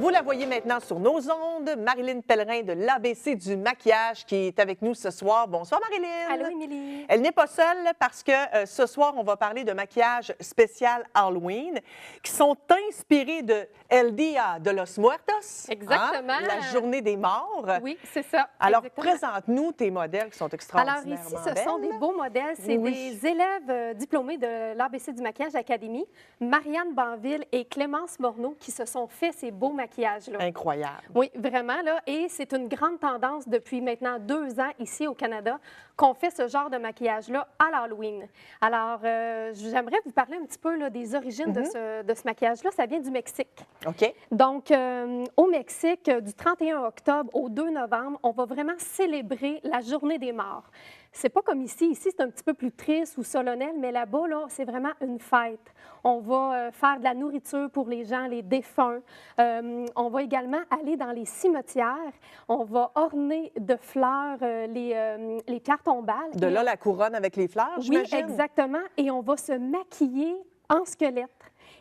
Vous la voyez maintenant sur nos ondes, Marilyn Pellerin de l'ABC du maquillage qui est avec nous ce soir. Bonsoir Marilyn. Allô Émilie. Elle n'est pas seule parce que ce soir, on va parler de maquillage spécial Halloween qui sont inspirés de El Día de los Muertos. Exactement. La journée des morts. Oui, c'est ça. Alors, exactement. présente-nous tes modèles qui sont extraordinairement Alors ici, ce sont des beaux modèles. C'est des élèves diplômés de l'ABC du maquillage Académie, Marianne Banville et Clémence Morneau, qui se sont fait ces beaux maquillages-là. Incroyable. Oui, vraiment, là. Et c'est une grande tendance depuis maintenant 2 ans ici au Canada qu'on fait ce genre de maquillage-là à l'Halloween. Alors, j'aimerais vous parler un petit peu là, des origines de ce maquillage-là. Ça vient du Mexique. OK. Donc, au Mexique, du 31 octobre au 2 novembre, on va vraiment célébrer la Journée des morts. C'est pas comme ici. Ici, c'est un petit peu plus triste ou solennel, mais là-bas, là, c'est vraiment une fête. On va faire de la nourriture pour les gens, les défunts. On va également aller dans les cimetières. On va orner de fleurs les pierres tombales. De là, la couronne avec les fleurs, Oui, j'imagine? exactement. Et on va se maquiller en squelette.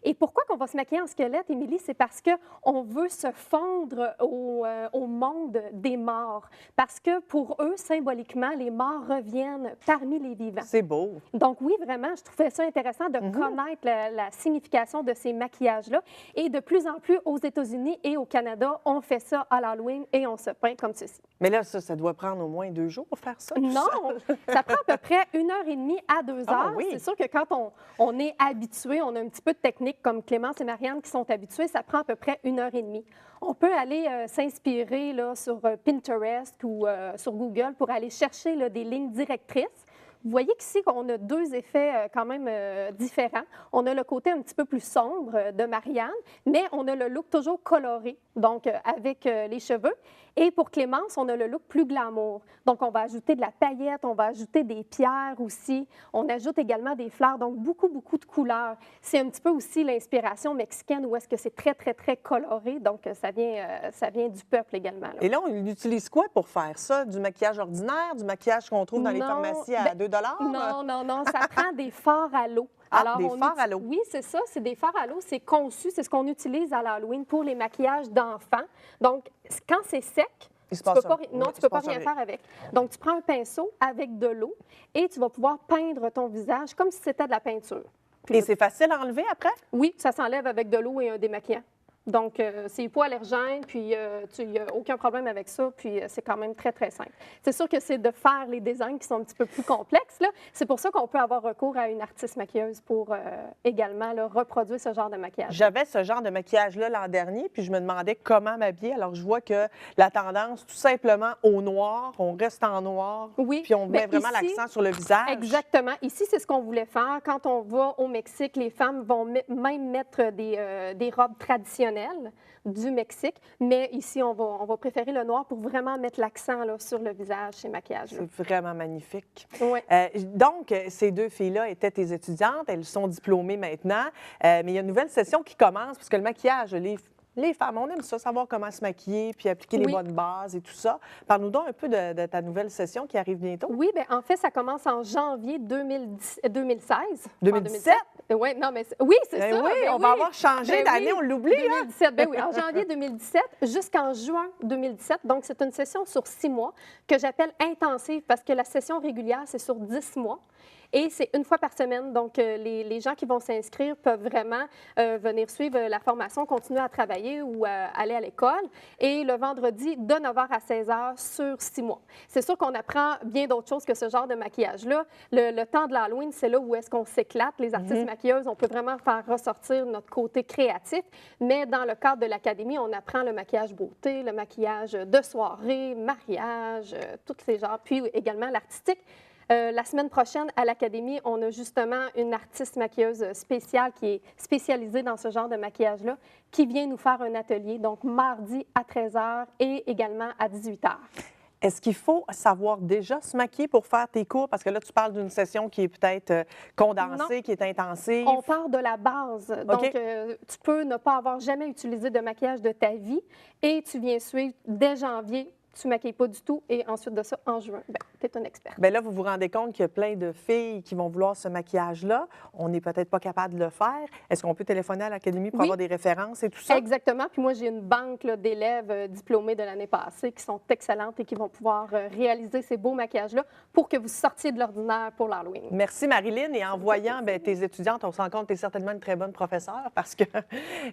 Et pourquoi qu'on va se maquiller en squelette, Émilie? C'est parce qu'on veut se fondre au monde des morts. Parce que pour eux, symboliquement, les morts reviennent parmi les vivants. C'est beau. Donc oui, vraiment, je trouvais ça intéressant de connaître la signification de ces maquillages-là. Et de plus en plus, aux États-Unis et au Canada, on fait ça à l'Halloween et on se peint comme ceci. Mais là, ça doit prendre au moins 2 jours pour faire ça? tout Non, ça prend à peu près 1h30 à 2 heures. Ah, oui. C'est sûr que quand on est habitué, on a un petit peu de technique comme Clémence et Marianne qui sont habitués, ça prend à peu près 1h30. On peut aller s'inspirer là, sur Pinterest ou sur Google pour aller chercher là, des lignes directrices. Vous voyez qu'ici, on a 2 effets quand même différents. On a le côté un petit peu plus sombre de Marianne, mais on a le look toujours coloré, donc avec les cheveux. Et pour Clémence, on a le look plus glamour. Donc, on va ajouter de la paillette, on va ajouter des pierres aussi. On ajoute également des fleurs, donc beaucoup, beaucoup de couleurs. C'est un petit peu aussi l'inspiration mexicaine où est-ce que c'est très, très, très coloré. Donc, ça vient du peuple également. Là. Et là, on utilise quoi pour faire ça? Du maquillage ordinaire, du maquillage qu'on trouve dans les pharmacies à 2 $? Non, ça prend des fards à l'eau. Alors, des fards à l'eau. Oui, c'est ça, c'est des fards à l'eau. C'est conçu, c'est ce qu'on utilise à l'Halloween pour les maquillages d'enfants. Donc, quand c'est sec, tu ne peux pas rien faire avec. Donc, tu prends un pinceau avec de l'eau et tu vas pouvoir peindre ton visage comme si c'était de la peinture. Et c'est facile à enlever après? Oui, ça s'enlève avec de l'eau et un démaquillant. Donc, c'est hypoallergène, puis il n'y a aucun problème avec ça, puis c'est quand même très, très simple. C'est sûr que c'est de faire les designs qui sont un petit peu plus complexes, là. C'est pour ça qu'on peut avoir recours à une artiste maquilleuse pour également là, reproduire ce genre de maquillage. J'avais ce genre de maquillage-là l'an dernier, puis je me demandais comment m'habiller. Alors, je vois que la tendance, tout simplement, au noir, on reste en noir, oui, puis on met vraiment l'accent sur le visage. Exactement. Ici, c'est ce qu'on voulait faire. Quand on va au Mexique, les femmes vont même mettre des robes traditionnelles du Mexique, mais ici, on va préférer le noir pour vraiment mettre l'accent là, sur le visage, ces maquillages-là. C'est vraiment magnifique. Oui. Donc, ces 2 filles-là étaient tes étudiantes, elles sont diplômées maintenant, mais il y a une nouvelle session qui commence, parce que le maquillage, les femmes, on aime ça, savoir comment se maquiller, puis appliquer les bonnes bases et tout ça. Parle-nous donc un peu de ta nouvelle session qui arrive bientôt. Oui, bien, en fait, ça commence en janvier 2016. 2017? Oui, non, mais oui, c'est ça. Oui, ben on va avoir changé d'année, on l'oublie. 2017, ben oui, en janvier 2017 jusqu'en juin 2017. Donc, c'est une session sur 6 mois que j'appelle intensive parce que la session régulière, c'est sur 10 mois. Et c'est 1 fois par semaine. Donc, les gens qui vont s'inscrire peuvent vraiment venir suivre la formation, continuer à travailler ou aller à l'école. Et le vendredi, de 9h à 16h sur 6 mois. C'est sûr qu'on apprend bien d'autres choses que ce genre de maquillage-là. Le temps de l'Halloween, c'est là où est-ce qu'on s'éclate. Les artistes maquilleuses, on peut vraiment faire ressortir notre côté créatif. Mais dans le cadre de l'académie, on apprend le maquillage beauté, le maquillage de soirée, mariage, tous ces genres. Puis également l'artistique. La semaine prochaine, à l'Académie, on a justement une artiste maquilleuse spéciale qui est spécialisée dans ce genre de maquillage-là, qui vient nous faire un atelier, donc mardi à 13h et également à 18h. Est-ce qu'il faut savoir déjà se maquiller pour faire tes cours? Parce que là, tu parles d'une session qui est peut-être condensée, qui est intensive. On part de la base. Donc, tu peux ne pas avoir jamais utilisé de maquillage de ta vie et tu viens suivre dès janvier tu ne maquilles pas du tout. Et ensuite de ça, en juin, tu es un expert. Bien là, vous vous rendez compte qu'il y a plein de filles qui vont vouloir ce maquillage-là. On n'est peut-être pas capable de le faire. Est-ce qu'on peut téléphoner à l'Académie pour avoir des références et tout ça? Exactement. Puis moi, j'ai une banque d'élèves diplômés de l'année passée qui sont excellentes et qui vont pouvoir réaliser ces beaux maquillages-là pour que vous sortiez de l'ordinaire pour l'Halloween. Merci, Marilyn. Et en voyant tes étudiantes, on se rend compte que tu es certainement une très bonne professeure parce que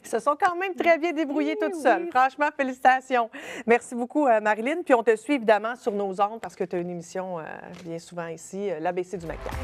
se sont quand même très bien débrouillées toutes seules. Franchement, félicitations. Merci beaucoup, Marilyn. Puis on te suit évidemment sur nos ondes parce que tu as une émission bien souvent ici, l'ABC du maquillage.